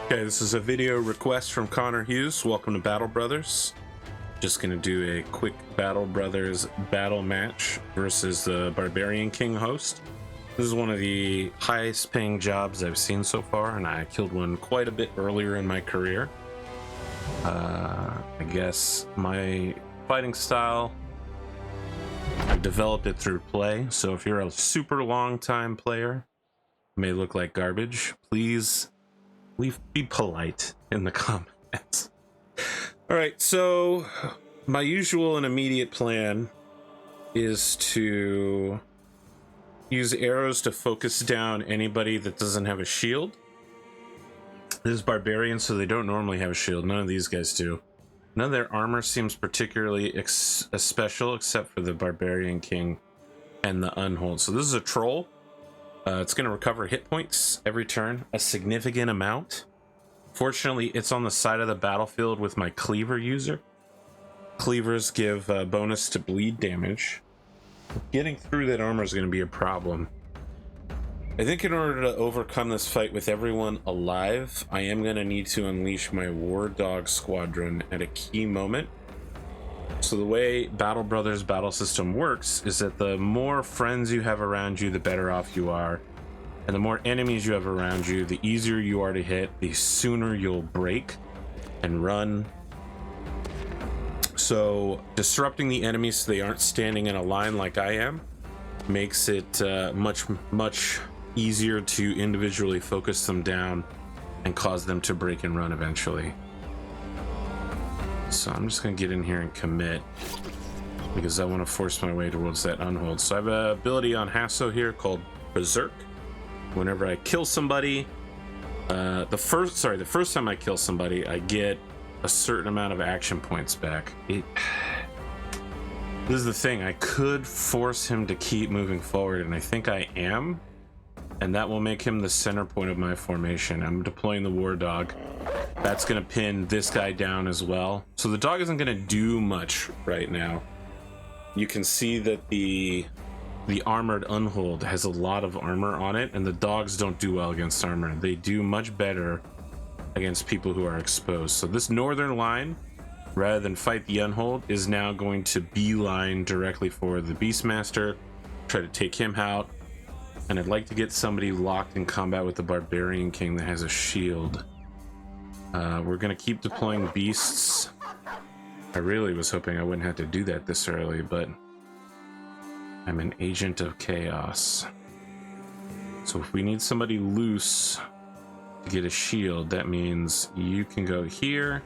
Okay, this is a video request from ConorHughes. Welcome to Battle Brothers. Just gonna do a quick Battle Brothers battle match versus the Barbarian King host. This is one of the highest paying jobs I've seen so far, and I killed one quite a bit earlier in my career. I guess my fighting style, I've developed it through play, so if you're a super long time player, it may look like garbage. Please be polite in the comments. All right, so my usual and immediate plan is to use arrows to focus down anybody that doesn't have a shield. This is barbarian, so they don't normally have a shield. None of these guys do. None of their armor seems particularly special, except for the Barbarian King and the Unhold. So this is a troll. It's going to recover hit points every turn, a significant amount. Fortunately, it's on the side of the battlefield with my cleaver user. Cleavers give a bonus to bleed damage. Getting through that armor is going to be a problem. I think in order to overcome this fight with everyone alive, I am going to need to unleash my War Dog Squadron at a key moment. So the way Battle Brothers battle system works is that the more friends you have around you, the better off you are. And the more enemies you have around you, the easier you are to hit, the sooner you'll break and run. So disrupting the enemies so they aren't standing in a line like I am makes it much easier to individually focus them down and cause them to break and run eventually. So I'm just gonna get in here and commit because I want to force my way towards that Unhold. So I have an ability on Hasso here called Berserk. Whenever I kill somebody, the first time I kill somebody, I get a certain amount of action points back. This is the thing, I could force him to keep moving forward, and I think I am, and that will make him the center point of my formation. I'm deploying the War Dog. That's gonna pin this guy down as well. So the dog isn't gonna do much right now. You can see that the armored Unhold has a lot of armor on it, and the dogs don't do well against armor. They do much better against people who are exposed. So this northern line, rather than fight the Unhold, is now going to beeline directly for the Beastmaster, try to take him out. And I'd like to get somebody locked in combat with the Barbarian King that has a shield. We're gonna keep deploying beasts. I really was hoping I wouldn't have to do that this early, but I'm an agent of chaos. So if we need somebody loose to get a shield, that means you can go here.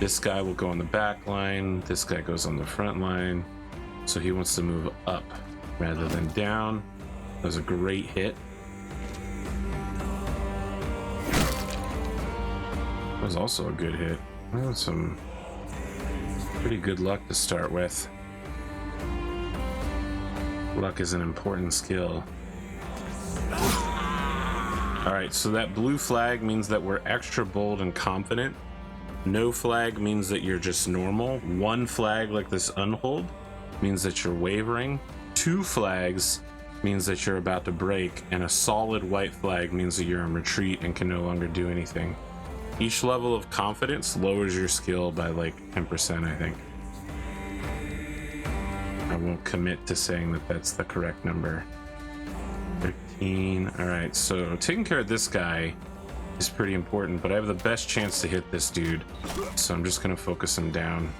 This guy will go on the back line. This guy goes on the front line. So he wants to move up rather than down. That was a great hit. That was also a good hit. That was some pretty good luck to start with. Luck is an important skill. Alright, so that blue flag means that we're extra bold and confident. No flag means that you're just normal. One flag, like this Unhold, means that you're wavering. Two flags means that you're about to break. And a solid white flag means that you're in retreat and can no longer do anything. Each level of confidence lowers your skill by like 10%, I think. I won't commit to saying that that's the correct number. 13. All right, so taking care of this guy is pretty important, but I have the best chance to hit this dude, so I'm just gonna focus him down.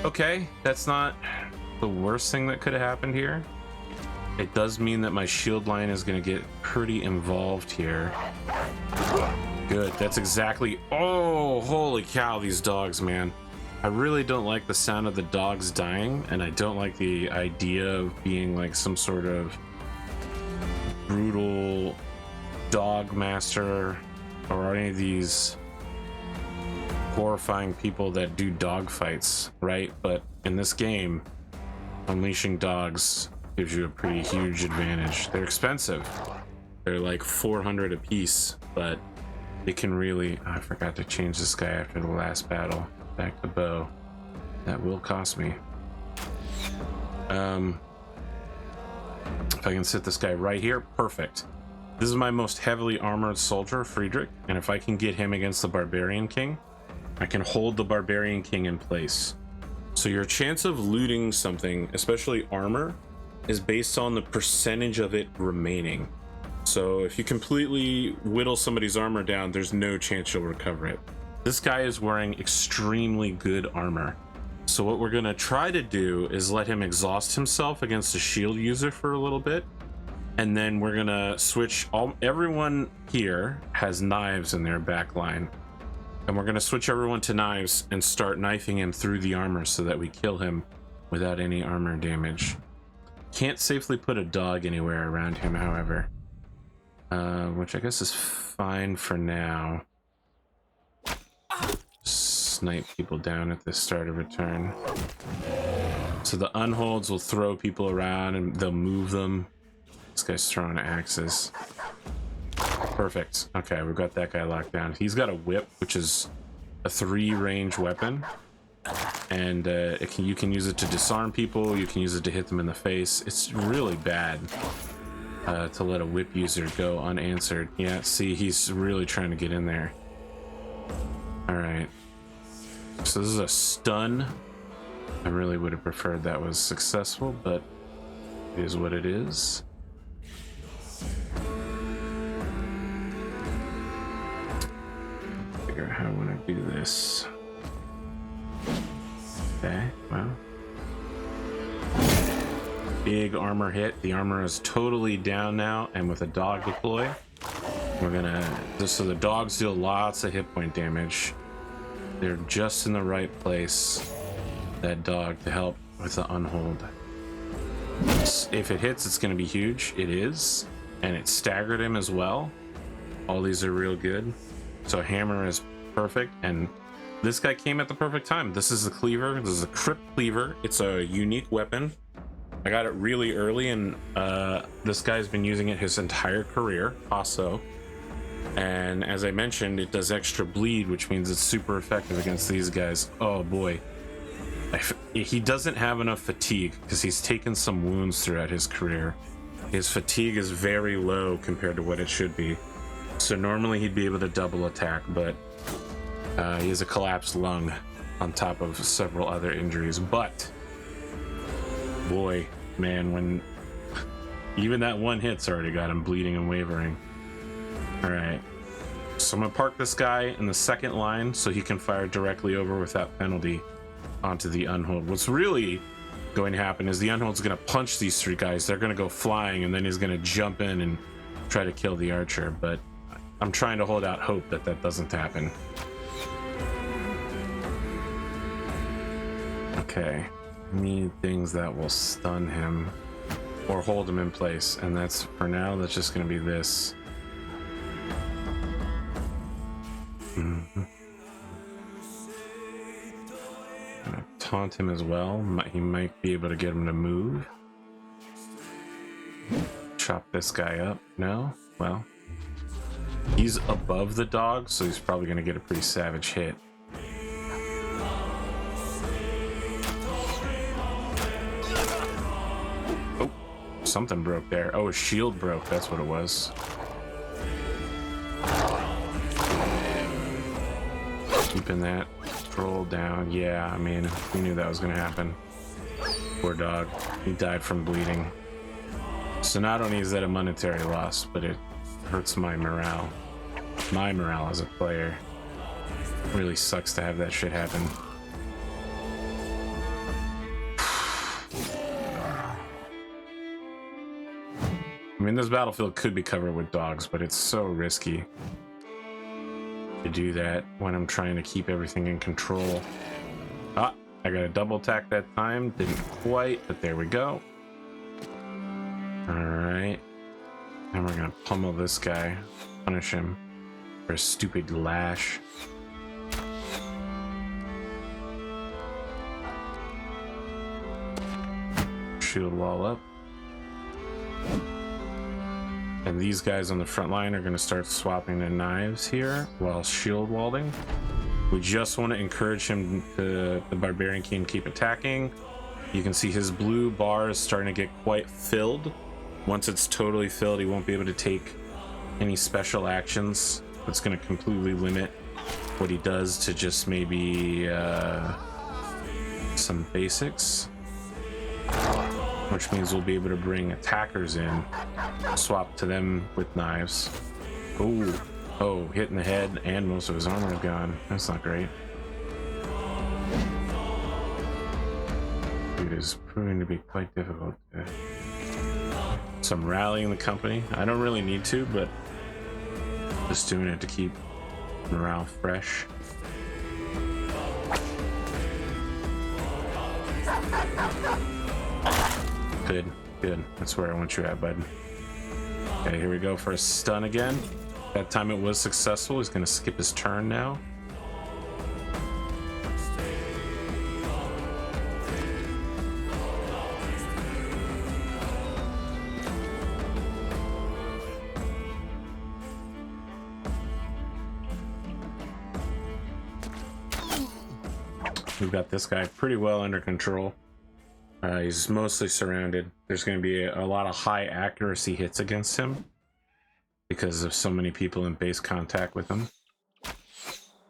Okay, that's not the worst thing that could have happened here. It does mean that my shield line is gonna get pretty involved here. Good, that's exactly... Oh, holy cow, these dogs, man. I really don't like the sound of the dogs dying, and I don't like the idea of being like some sort of brutal dog master or any of these horrifying people that do dog fights, right? But in this game, unleashing dogs gives you a pretty huge advantage. They're expensive. They're like 400 a piece, but they can really... I forgot to change this guy after the last battle. Back to bow. That will cost me. If I can sit this guy right here, perfect. This is my most heavily armored soldier, Friedrich, and if I can get him against the Barbarian King, I can hold the Barbarian King in place. So your chance of looting something, especially armor, is based on the percentage of it remaining. So if you completely whittle somebody's armor down, there's no chance you'll recover it. This guy is wearing extremely good armor. So what we're gonna try to do is let him exhaust himself against a shield user for a little bit. And then we're gonna switch everyone here has knives in their back line. And we're gonna switch everyone to knives and start knifing him through the armor so that we kill him without any armor damage. Can't safely put a dog anywhere around him, however. Which I guess is fine for now. Snipe people down at the start of a turn. So the unholds will throw people around and they'll move them. This guy's throwing axes. Perfect. Okay, we've got that guy locked down. He's got a whip, which is a 3-range weapon. And you can use it to disarm people. You can use it to hit them in the face. It's really bad to let a whip user go unanswered. Yeah, see, he's really trying to get in there. Alright. So this is a stun. I really would have preferred that was successful, but it is what it is. Figure out how I want to do this. Okay, well. Big armor hit. The armor is totally down now, and with a dog deploy, we're gonna so the dogs deal lots of hit point damage. They're just in the right place, that dog, to help with the unhold. If it hits, it's gonna be huge. It is, and it staggered him as well. All these are real good. So hammer is perfect, and this guy came at the perfect time. This is the cleaver. This is a crypt cleaver. It's a unique weapon. I got it really early, and this guy's been using it his entire career also. And as I mentioned, it does extra bleed, which means it's super effective against these guys. Oh boy. He doesn't have enough fatigue because he's taken some wounds throughout his career. His fatigue is very low compared to what it should be. So normally he'd be able to double attack, but he has a collapsed lung on top of several other injuries. But boy, man, when even that one hit's already got him bleeding and wavering. All right, so I'm gonna park this guy in the second line so he can fire directly over without penalty onto the unhold. What's really going to happen is the unhold's gonna punch these 3 guys. They're gonna go flying, and then he's gonna jump in and try to kill the archer. But I'm trying to hold out hope that that doesn't happen. Okay, need things that will stun him or hold him in place, and that's, for now, that's just gonna be this. Gonna taunt him as well. He might be able to get him to move. Chop this guy up. No? Well, he's above the dog, so he's probably gonna get a pretty savage hit. Oh, something broke there. Oh, his shield broke. That's what it was. Keeping that troll down. Yeah, I mean, we knew that was gonna happen. Poor dog. He died from bleeding. So not only is that a monetary loss, but it hurts my morale. My morale as a player. Really sucks to have that shit happen. I mean, this battlefield could be covered with dogs, but it's so risky to do that when I'm trying to keep everything in control. Ah, I got a double attack that time. Didn't quite, but there we go. Alright. And we're gonna pummel this guy. Punish him for a stupid lash. Shield wall up. And these guys on the front line are going to start swapping their knives here while shield walling. We just want to encourage him to, the Barbarian King, keep attacking. You can see his blue bar is starting to get quite filled. Once it's totally filled, he won't be able to take any special actions that's going to completely limit what he does to just maybe some basics, which means we'll be able to bring attackers in, swap to them with knives. Oh, hitting the head and most of his armor is gone. That's not great. Dude is proving to be quite difficult. So I'm rallying the company. I don't really need to, but just doing it to keep morale fresh. Good. That's where I want you at, bud. Okay, here we go for a stun again. That time it was successful. He's gonna skip his turn now. We've got this guy pretty well under control. He's mostly surrounded. There's going to be a lot of high accuracy hits against him because of so many people in base contact with him.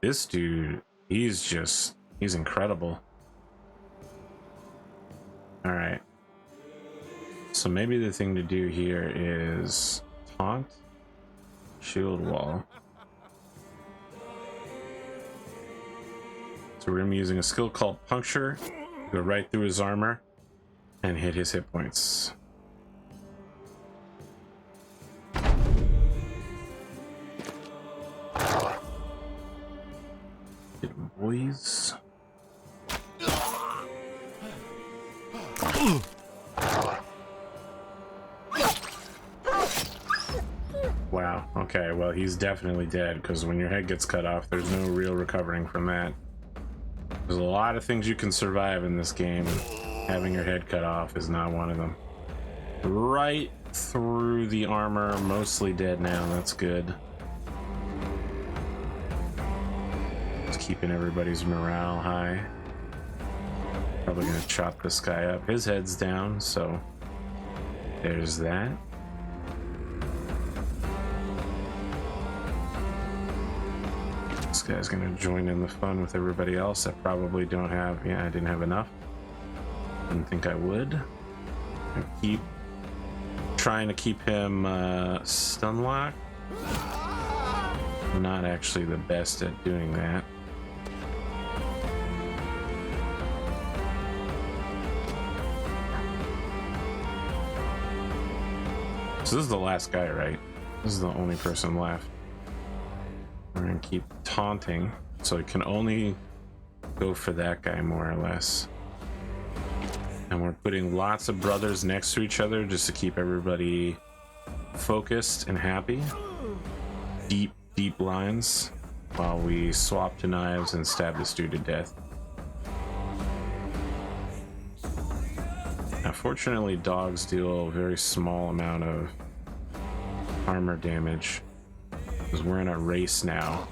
This dude, he's incredible. All right. So maybe the thing to do here is taunt, shield wall. So we're going to be using a skill called Puncture. Go right through his armor and hit his hit points. Get him, boys. Wow. Okay, well, he's definitely dead, because when your head gets cut off, there's no real recovering from that. There's a lot of things you can survive in this game. Having your head cut off is not one of them. Right through the armor, mostly dead now. That's good. Just keeping everybody's morale high. Probably gonna chop this guy up. His head's down, so there's that. This guy's gonna join in the fun with everybody else. I probably don't have, yeah, I didn't have enough. Didn't think I would. I keep trying to keep him stun locked. Not actually the best at doing that. So this is the last guy, right? This is the only person left. We're gonna keep taunting, so it can only go for that guy more or less. And we're putting lots of brothers next to each other just to keep everybody focused and happy. Deep lines while we swap to knives and stab this dude to death. Now, fortunately, dogs deal a very small amount of armor damage because we're in a race now.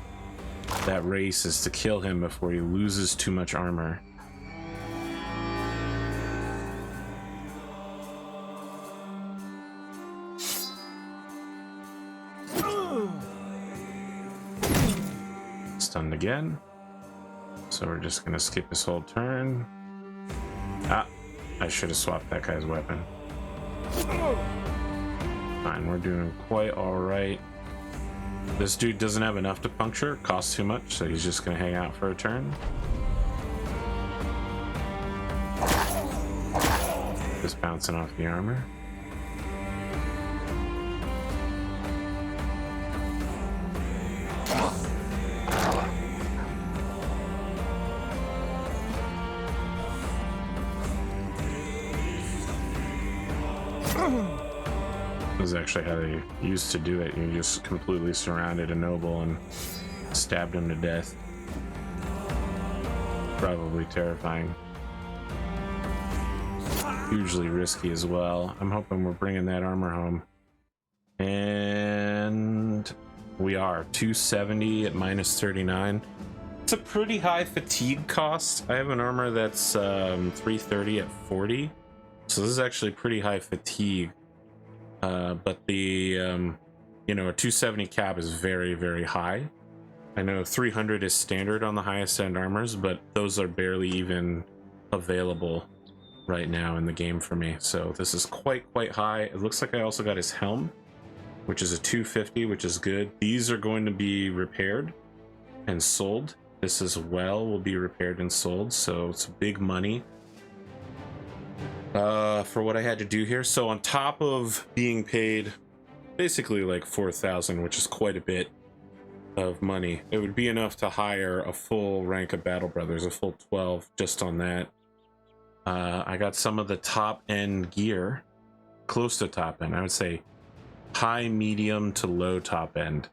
That race is to kill him before he loses too much armor. Stunned again. So we're just gonna skip this whole turn. Ah, I should have swapped that guy's weapon. Fine, we're doing quite alright. This dude doesn't have enough to puncture, costs too much, so he's just gonna hang out for a turn. Just bouncing off the armor. This is actually how they used to do it. You just completely surrounded a noble and stabbed him to death. Probably terrifying. Hugely risky as well. I'm hoping we're bringing that armor home. And we are 270 at minus 39. It's a pretty high fatigue cost. I have an armor that's 330 at 40. So this is actually pretty high fatigue. But the you know, a 270 cap is very, very high. I know 300 is standard on the highest end armors, but those are barely even available right now in the game for me. So this is quite high. It looks like I also got his helm, which is a 250, which is good. These are going to be repaired and sold. This as well will be repaired and sold, so it's big money for what I had to do here. So on top of being paid basically like 4,000, which is quite a bit of money, it would be enough to hire a full rank of Battle Brothers, a full 12 just on that. I got some of the top end gear, close to top end, I would say high, medium to low top end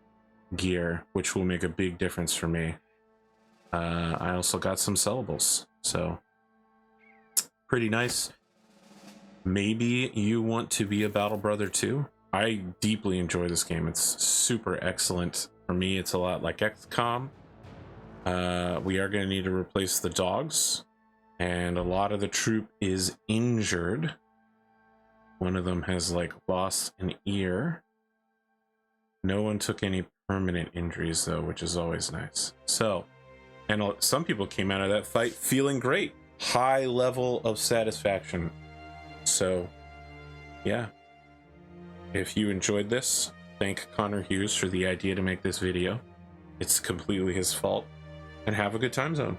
gear, which will make a big difference for me. I also got some sellables, so pretty nice. Maybe you want to be a Battle Brother too. I deeply enjoy this game. It's super excellent. For me, it's a lot like XCOM. We are going to need to replace the dogs, and a lot of the troop is injured. One of them has like lost an ear. No one took any permanent injuries though, which is always nice. So, and some people came out of that fight feeling great. High level of satisfaction. So, yeah. If you enjoyed this, thank ConorHughes for the idea to make this video. It's completely his fault. And have a good time zone.